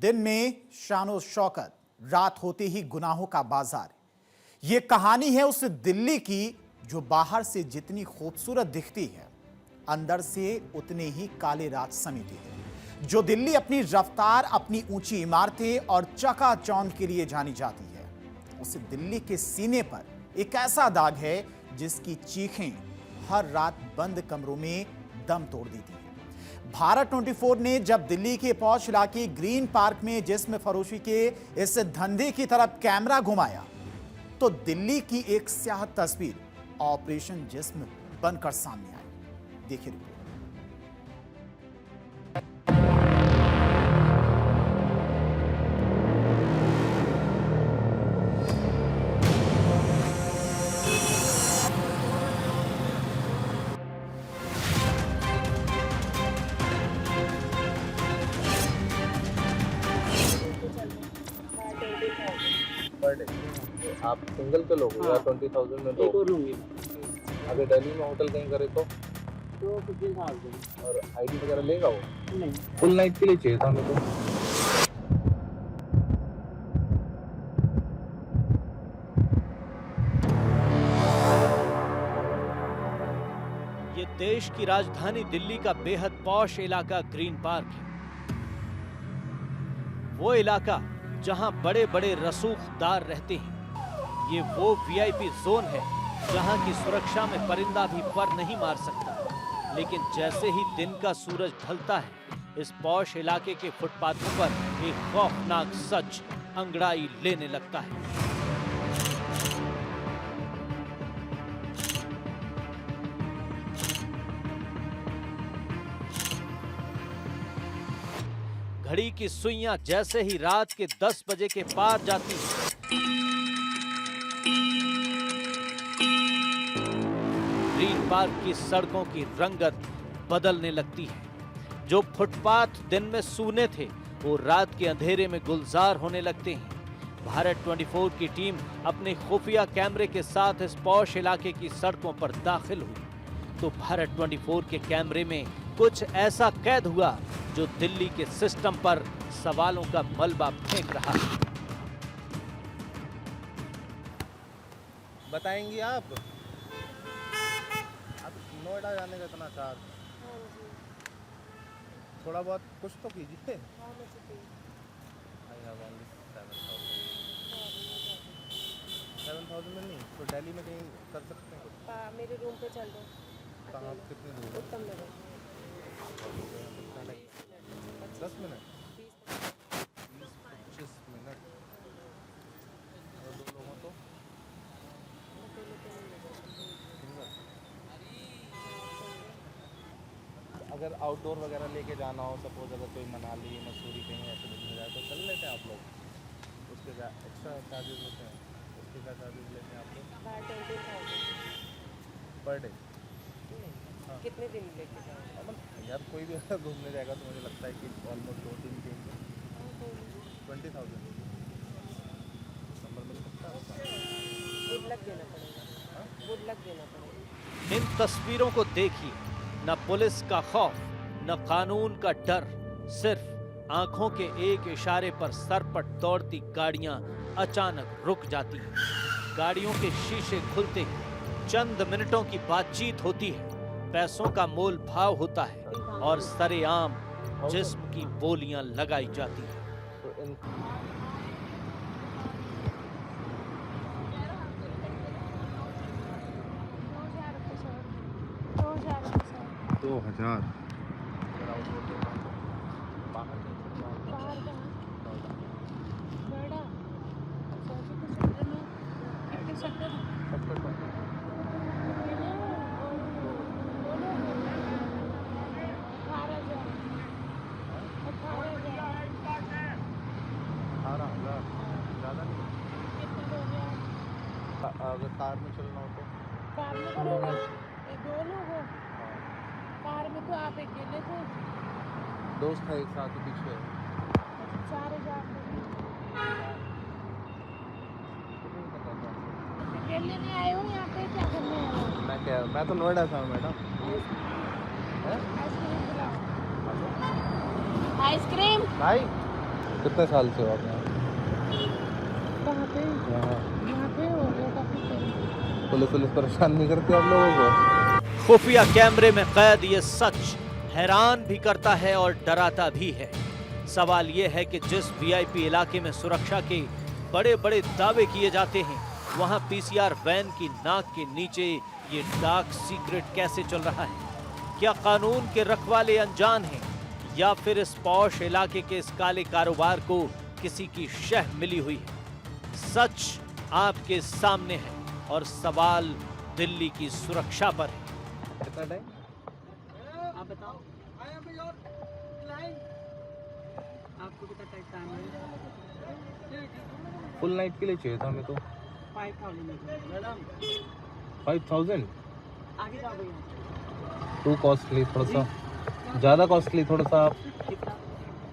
दिन में शानो शौकत, रात होते ही गुनाहों का बाजार। ये कहानी है उस दिल्ली की जो बाहर से जितनी खूबसूरत दिखती है, अंदर से उतने ही काले रात समेटी है। जो दिल्ली अपनी रफ्तार, अपनी ऊंची इमारतें और चकाचौंध के लिए जानी जाती है, उस दिल्ली के सीने पर एक ऐसा दाग है जिसकी चीखें हर रात बंद कमरों में दम तोड़ देती है। भारत 24 ने जब दिल्ली के पौष इलाके ग्रीन पार्क में जिस्म फरोशी के इस धंधे की तरफ कैमरा घुमाया तो दिल्ली की एक स्याह तस्वीर ऑपरेशन जिस्म बनकर सामने आई। देखिए रिपोर्ट। पर डे आप सिंगल के लोग या 20,000 में एक और लूंगी अगर दिल्ली में होटल कहीं करे तो 15,000 और आईडी वगैरह लेगा वो नहीं। फुल नाइट के लिए चाहिए था मेरे को। ये देश की राजधानी दिल्ली का बेहद पॉश इलाका ग्रीन पार्क है। वो इलाका जहां बड़े बड़े रसूखदार रहते हैं। ये वो वीआईपी जोन है जहां की सुरक्षा में परिंदा भी पर नहीं मार सकता। लेकिन जैसे ही दिन का सूरज ढलता है, इस पॉश इलाके के फुटपाथों पर एक खौफनाक सच अंगड़ाई लेने लगता है। घड़ी की सुइयां जैसे ही रात के 10 बजे के पार जाती हैं, ग्रीन पार्क की सड़कों की रंगत बदलने लगती है। जो फुटपाथ दिन में सूने थे, वो रात के अंधेरे में गुलजार होने लगते हैं। भारत 24 की टीम अपने खुफिया कैमरे के साथ इस पौष इलाके की सड़कों पर दाखिल हुई तो भारत 24 के कैमरे में कुछ ऐसा कैद हुआ जो दिल्ली के सिस्टम पर सवालों का मलबा फेंक रहा है। बताएंगी आप नोएडा जाने का इतना चार्ज? थोड़ा बहुत कुछ तो कीजिए। I have only 7,000 में नहीं तो दिल्ली में कहीं कर सकते हैं कुछ? मेरे रूम पे चल दो। कहाँ कितने दूर? उत्तम नगर। 10 मिनट 20-25 मिनट और दो लोगों तो अगर आउटडोर वगैरह लेके जाना हो, सपोज अगर कोई मनाली मसूरी कहीं ऐसे घूमने जाए तो चल लेते हैं आप लोग? उसके क्या एक्स्ट्रा चार्जेस होते हैं? उसके क्या चार्जेस लेते हैं आप लोग 20,000 पर डे? हाँ। कितने दिन लेके जाओगे? मतलब यार कोई भी अगर घूमने जाएगा तो मुझे लगता है कि ऑलमोस्ट 2-3 दिन 20,000 नंबर मिल सकता है। वुड लग देना पड़ेगा। वुड लग देना पड़ेगा। इन तस्वीरों को देखिए, न पुलिस का खौफ, न कानून का डर, सिर्फ आंखों के एक इशारे पर सरपट दौड़ती गाड़ियां अचानक रुक जाती हैं। गाड़ियों के शीशे खुलते ही चंद मिनटों की बातचीत होती है, पैसों का मोल भाव होता है और सरेआम जिस्म की बोलियां लगाई जाती हैं। तो इन 2,000 बाहर ज़्यादा नहीं। अगर कार में चलना हो तो कार में करोगे? दो लोग हो? कार में तो आप अकेले थे। दोस्त है एक साथ पीछे। 4,000 अकेले नहीं आए हो यहाँ पे, क्या करने आए हो? मैं तो नोएडा से हूँ मैडम। आइसक्रीम? भाई कितने साल से हो आप यहाँ? कहाँ पे? यहाँ पे हो गया काफी टाइम। पुलिस परेशान नहीं करती आप लोगों को? खुफिया कैमरे में कैद ये सच हैरान भी करता है और डराता भी है। सवाल ये है कि जिस वीआईपी इलाके में सुरक्षा के बड़े बड़े दावे किए जाते हैं, वहां पीसीआर वैन की नाक के नीचे ये डार्क सीक्रेट कैसे चल रहा है? क्या कानून के रखवाले अनजान हैं या फिर इस पॉश इलाके के इस काले कारोबार को किसी की शह मिली हुई है? सच आपके सामने है और सवाल दिल्ली की सुरक्षा पर है। कितना टाइम? आप बताओ। आपको कितना टाइम है? फुल नाइट के लिए चाहिए था हमें तो। 5000 मैडम। 5000 आगे जाओ भैया। टू कॉस्टली, थोड़ा सा ज़्यादा कॉस्टली थोड़ा सा।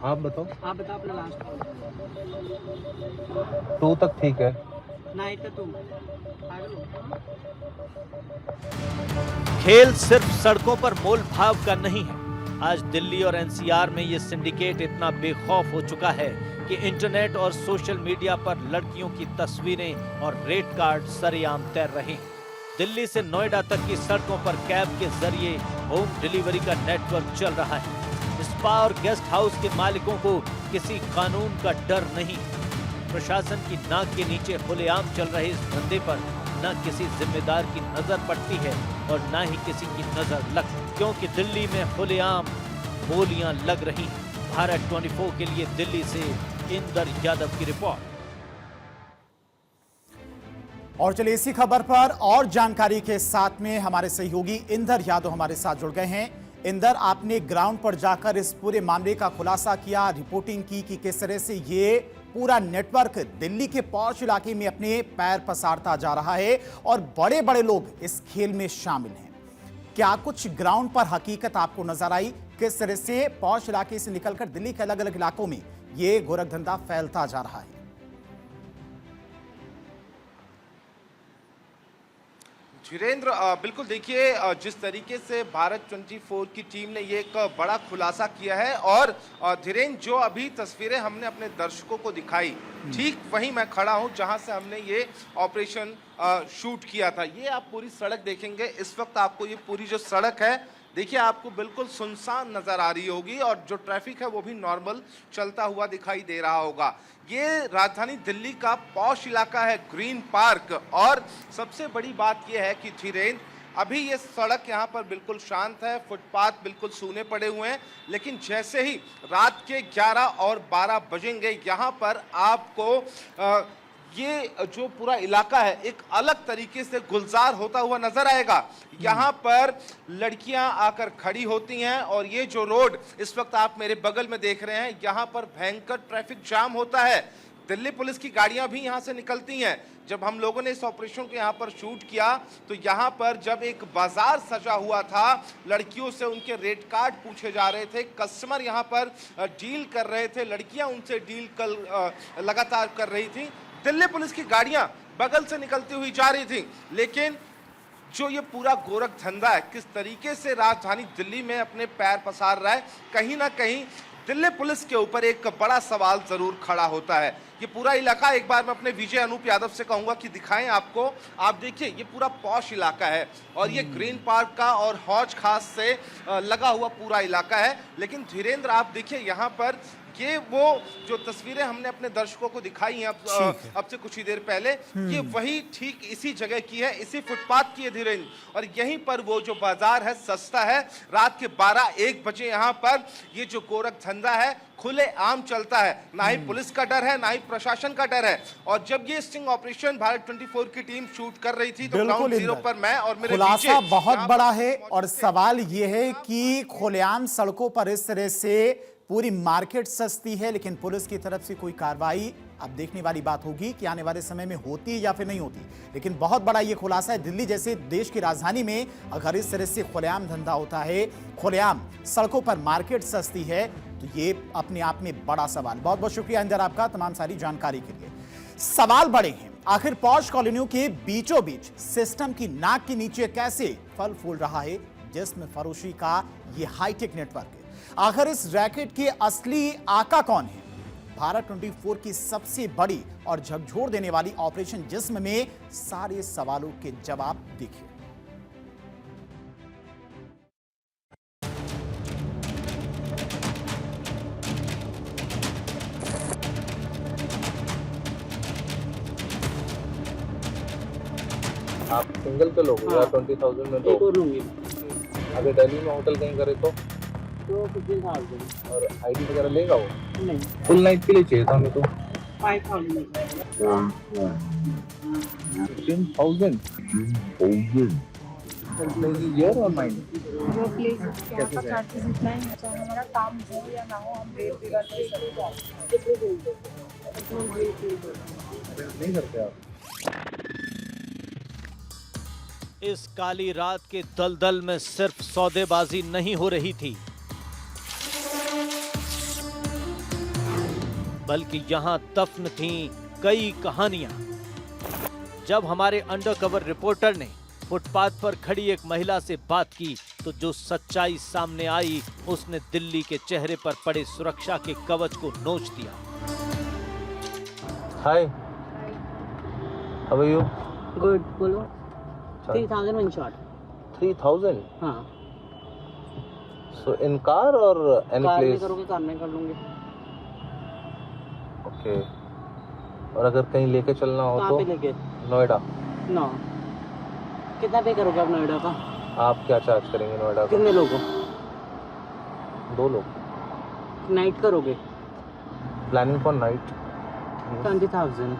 आप बताओ। आप बताओ अपना लास्ट। 2 तक ठीक है। नाइट का तुम पागल हो? खेल सिर्फ सड़कों पर मोल भाव का नहीं है। आज दिल्ली और एनसीआर में ये सिंडिकेट इतना बेखौफ हो चुका है कि इंटरनेट और सोशल मीडिया पर लड़कियों की तस्वीरें और रेट कार्ड सरेआम तैर रहे हैं। दिल्ली से नोएडा तक की सड़कों पर कैब के जरिए होम डिलीवरी का नेटवर्क चल रहा है। स्पा और गेस्ट हाउस के मालिकों को किसी कानून का डर नहीं। प्रशासन की नाक के नीचे खुलेआम चल रहे इस धंधे पर न किसी जिम्मेदार की नजर पड़ती है और न ही किसी की नजर लगती, क्योंकि दिल्ली में खुलेआम गोलियां लग रही हैं। भारत 24 के लिए दिल्ली से इंदर यादव की रिपोर्ट। और चलिए इसी खबर पर और जानकारी के साथ में हमारे सहयोगी इंदर यादव हमारे साथ जुड़ गए हैं। इंदर, आपने ग्राउंड पर जाकर इस पूरे मामले का खुलासा किया, रिपोर्टिंग की कि किस तरह से ये पूरा नेटवर्क दिल्ली के पॉश इलाके में अपने पैर पसारता जा रहा है और बड़े बड़े लोग इस खेल में शामिल हैं। क्या कुछ ग्राउंड पर हकीकत आपको नजर आई? किस तरह से पॉश इलाके से निकलकर दिल्ली के अलग अलग इलाकों में ये गोरखधंधा फैलता जा रहा है? धीरेन्द्र, बिल्कुल देखिए, जिस तरीके से भारत 24 की टीम ने ये एक बड़ा खुलासा किया है और धीरेन्द्र, जो अभी तस्वीरें हमने अपने दर्शकों को दिखाई, ठीक वहीं मैं खड़ा हूं जहां से हमने ये ऑपरेशन शूट किया था। ये आप पूरी सड़क देखेंगे, इस वक्त आपको ये पूरी जो सड़क है देखिए आपको बिल्कुल सुनसान नजर आ रही होगी और जो ट्रैफिक है वो भी नॉर्मल चलता हुआ दिखाई दे रहा होगा। ये राजधानी दिल्ली का पॉश इलाका है, ग्रीन पार्क। और सबसे बड़ी बात यह है कि धीरेन्द्र, अभी ये सड़क यहाँ पर बिल्कुल शांत है, फुटपाथ बिल्कुल सूने पड़े हुए हैं, लेकिन जैसे ही रात के 11 और 12 बजेंगे यहाँ पर आपको ये जो पूरा इलाका है एक अलग तरीके से गुलजार होता हुआ नजर आएगा। यहाँ पर लड़कियां आकर खड़ी होती हैं और ये जो रोड इस वक्त आप मेरे बगल में देख रहे हैं, यहाँ पर भयंकर ट्रैफिक जाम होता है। दिल्ली पुलिस की गाड़ियां भी यहाँ से निकलती हैं। जब हम लोगों ने इस ऑपरेशन को यहाँ पर शूट किया तो यहाँ पर जब एक बाजार सजा हुआ था, लड़कियों से उनके रेट कार्ड पूछे जा रहे थे, कस्टमर यहाँ पर डील कर रहे थे, लड़कियां उनसे डील लगातार कर रही थी। दिल्ली पुलिस की गाड़ियां बगल से निकलती हुई जा रही थी, लेकिन जो ये पूरा गोरख धंधा है किस तरीके से राजधानी दिल्ली में अपने पैर पसार रहा है, कहीं ना कहीं दिल्ली पुलिस के ऊपर एक बड़ा सवाल जरूर खड़ा होता है। ये पूरा इलाका, एक बार मैं अपने विजय अनूप यादव से कहूंगा कि दिखाएं आपको। आप देखिए ये पूरा पॉश इलाका है और ये ग्रीन पार्क का और हौज खास से लगा हुआ पूरा इलाका है। लेकिन धीरेन्द्र, आप देखिए यहाँ पर ये वो जो तस्वीरें हमने अपने दर्शकों को दिखाई हैं अब से कुछ ही देर पहले, ये वही ठीक इसी जगह की है, इसी फुटपाथ की है धीरेन्द्र। और यहीं पर वो जो बाजार है सस्ता है। रात के 12-1 बजे यहाँ पर ये जो गोरख धंधा है खुले आम चलता है। ना ही पुलिस का डर है, ना ही प्रशासन का डर है। और जब ये स्टिंग ऑपरेशन भारत 24 की टीम शूट कर रही थी तो ग्राउंड जीरो पर मैं और मेरे खुलासा बहुत बड़ा है और सवाल ये है कि खुलेआम सड़कों पर इस तरह से पूरी मार्केट सस्ती है, लेकिन पुलिस की तरफ से कोई कार्रवाई अब देखने वाली बात होगी कि आने वाले समय में होती या फिर नहीं होती। लेकिन बहुत बड़ा ये खुलासा है, दिल्ली जैसे देश की राजधानी में अगर इस तरह से खुलेआम धंधा होता है, खुलेआम सड़कों पर मार्केट सस्ती है, तो ये अपने आप में बड़ा सवाल। बहुत बहुत शुक्रिया इंदर आपका तमाम सारी जानकारी के लिए। सवाल बड़े हैं, आखिर पॉश कॉलोनियों के बीचों बीच सिस्टम की नाक के नीचे कैसे फल फूल रहा है जिस्म फरोशी का ये हाईटेक नेटवर्क है। आखिर इस रैकेट के असली आका कौन है? भारत 24 की सबसे बड़ी और झकझोर देने वाली ऑपरेशन जिस्म में सारे सवालों के जवाब देखिए। आप सिंगल पे लोगे या 20,000 में एक दो? और लूंगी अगर दिल्ली में होटल कहीं करे तो? तो 15,000 और आईडी वगैरह लेगा वो? नहीं फुल नाइट के लिए चाहिए था हमें तो। 5,000 15,000 ईयर और नाइट? वो प्लेस यहाँ का चार्जेस इतना ही है, चाहे हमारा काम हो या ना हो, हम रेट बिगाड़ नहीं सकते। नहीं करते आप? इस काली रात के दलदल में सिर्फ सौदेबाजी नहीं हो रही थी, बल्कि यहां दफन थीं कई कहानियां। जब हमारे अंडरकवर रिपोर्टर ने फुटपाथ पर खड़ी एक महिला से बात की तो जो सच्चाई सामने आई उसने दिल्ली के चेहरे पर पड़े सुरक्षा के कवच को नोच दिया। हाय, हाउ आर यू? गुड, बोलो 3,000 वन शॉट। 3,000? हाँ, सो इन कार और एनी कार में प्लेस? करोगे, कार में कर लूंगी। ओके। और अगर कहीं लेके चलना हो कहाँ तो? पे लेके? नोएडा। नो, कितना पे करोगे आप नोएडा का? आप क्या चार्ज करेंगे नोएडा का? कितने लोगों? 2 लोग। नाइट करोगे? Planning for night? 20,000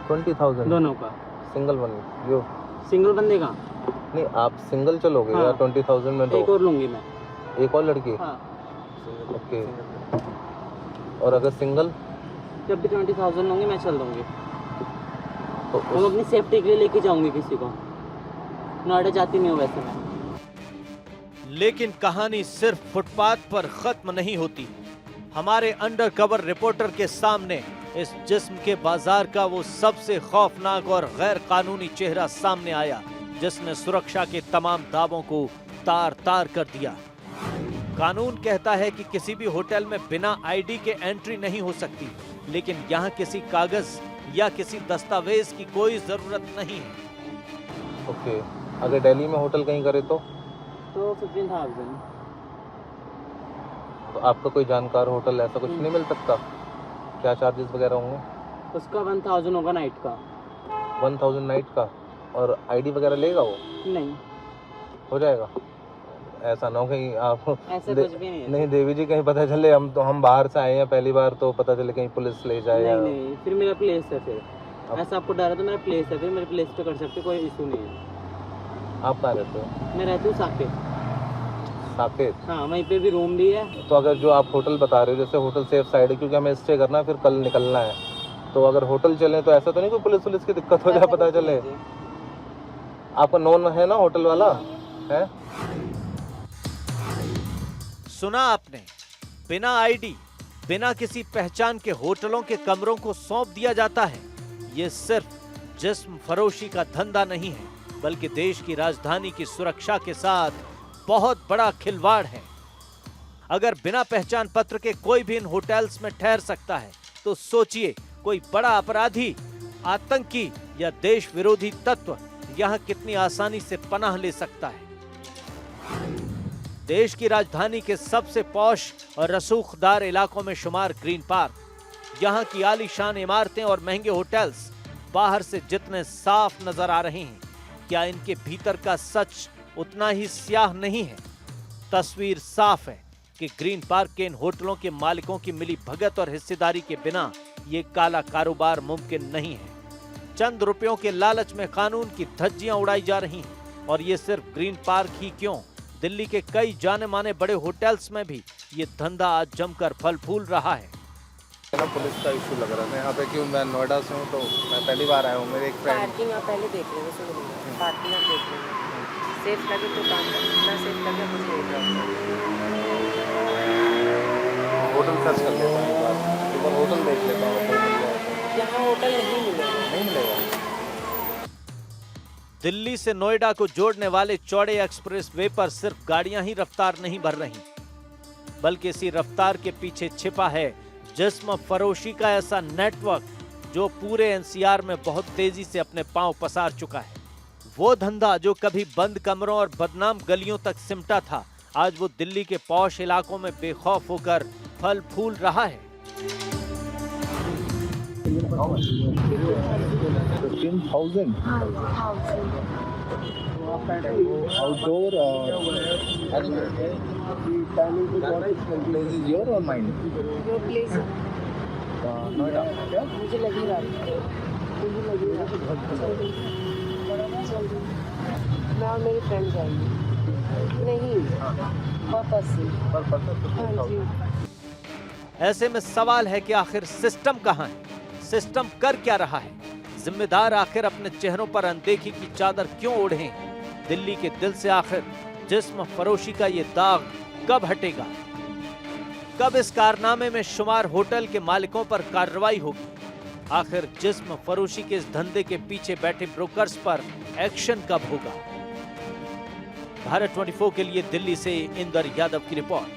20,000 दोनों का। Single one you? सिंगल बंदे का? नहीं, आप सिंगल चलोगे हाँ। या 20,000 में एक दो? और लूंगी मैं। एक और लड़की? हाँ, ओके। और अगर सिंगल? जब भी 20,000 लूंगी मैं चल दूंगी। तो हम अपनी सेफ्टी के लिए लेके जाऊंगी किसी को। नोएडा जाती नहीं हूँ वैसे मैं। लेकिन कहानी सिर्फ फुटपाथ पर खत्म नहीं होती। हमारे अंडरकवर रिपोर्टर के सामने इस जिस्म के बाजार का वो सबसे खौफनाक और गैर कानूनी चेहरा सामने आया जिसने सुरक्षा के तमाम दावों को तार तार कर दिया। कानून कहता है कि किसी भी होटल में बिना आईडी के एंट्री नहीं हो सकती, लेकिन यहाँ किसी कागज या किसी दस्तावेज की कोई जरूरत नहीं है। ओके। अगर दिल्ली में होटल कहीं करे तो? 15,000। तो आपका कोई जानकार होटल ऐसा कुछ नहीं मिल सकता? क्या चार्जेस वगैरह होंगे? उसका 1,000 होगा नाइट का। 1,000 नाइट का? और आईडी वगैरह लेगा वो? नहीं, हो जाएगा? ऐसा ना हो कहीं आप ऐसा कुछ भी नहीं है। नहीं देवी जी, कहीं पता चले हम बाहर से आए हैं पहली बार, तो पता चले कहीं पुलिस ले जाए। नहीं नहीं, फिर मेरा प्लेस है। फिर ऐसा आपको डर है तो मेरा प्लेस है, फिर मेरे प्लेस पे कर सकते, कोई इशू नहीं है। आप कहाँ रहते हो? मैं रहती हूँ साकेत। साकेत? हाँ, वहीं पे भी रूम भी है। तो अगर जो आप होटल बता रहे हो, जैसे होटल सेफ साइड है, क्योंकि हमें स्टे करना है, फिर कल निकलना है, तो अगर होटल चले तो ऐसा तो नहीं कोई पुलिस की दिक्कत हो जाए पता चले? आपका नोन है ना होटल वाला है? सुना आपने, बिना आईडी, बिना किसी पहचान के होटलों के कमरों को सौंप दिया जाता है। ये सिर्फ जिस्म फरोशी का धंधा नहीं है, बल्कि देश की राजधानी की सुरक्षा के साथ बहुत बड़ा खिलवाड़ है। अगर बिना पहचान पत्र के कोई भी इन होटल्स में ठहर सकता है, तो सोचिए कोई बड़ा अपराधी, आतंकी या देश विरोधी तत्व यहां कितनी आसानी से पनाह ले सकता है। देश की राजधानी के सबसे पौश और रसूखदार इलाकों में शुमार ग्रीन पार्क, यहां की आलीशान इमारतें और महंगे होटल्स बाहर से जितने साफ नजर आ रहे हैं, क्या इनके भीतर का सच उतना ही स्याह नहीं है? तस्वीर साफ है कि ग्रीन पार्क के इन होटलों के मालिकों की मिली भगत और हिस्सेदारी के बिना ये काला कारोबार मुमकिन नहीं है। चंद रुपयों के लालच में कानून की धज्जियां उड़ाई जा रही हैं, और ये सिर्फ ग्रीन पार्क ही क्यों, दिल्ली के कई जाने माने बड़े होटल्स में भी ये धंधा आज जमकर फल फूल रहा है। ना पुलिस का इशू लग रहा है यहाँ पे, क्यों मैं नोएडा से हूँ, तो मैं पहली बार आया हूँ। मेरे एक फ्रेंड पार्किंग आप पहले देख लेंगे, सुनो पार्किंग आप देख लेंगे, सेफ लगे तो काम करें, ना सेफ लगे मुझे होटल सर्च कर लेता हूँ, एक बार होटल देख लेता हूँ, होटल मिल जाए तो। यहाँ होटल नहीं मिलेगा। नहीं मिलेगा? दिल्ली से नोएडा को जोड़ने वाले चौड़े एक्सप्रेस वे पर सिर्फ गाड़ियां ही रफ्तार नहीं भर रही, बल्कि इसी रफ्तार के पीछे छिपा है जिस्म फरोशी का ऐसा नेटवर्क जो पूरे एनसीआर में बहुत तेजी से अपने पांव पसार चुका है। वो धंधा जो कभी बंद कमरों और बदनाम गलियों तक सिमटा था, आज वो दिल्ली के पॉश इलाकों में बेखौफ होकर फल फूल रहा है। 15,000 outdoor place is your or mine? जो प्लेस Noida. मुझे लगेगा मैं और मेरी फ्रेंड जाएंगे नहीं पर्पस से हाँ जी। ऐसे में सवाल है कि आखिर सिस्टम कहां है, सिस्टम कर क्या रहा है, जिम्मेदार आखिर अपने चेहरों पर अनदेखी की चादर क्यों ओढ़े हैं? दिल्ली के दिल से आखिर जिस्म फरोशी का ये दाग कब हटेगा? कब इस कारनामे में शुमार होटल के मालिकों पर कार्रवाई होगी? आखिर जिस्म फरोशी के इस धंधे के पीछे बैठे ब्रोकर्स पर एक्शन कब होगा? भारत 24 के लिए दिल्ली से इंदर यादव की रिपोर्ट।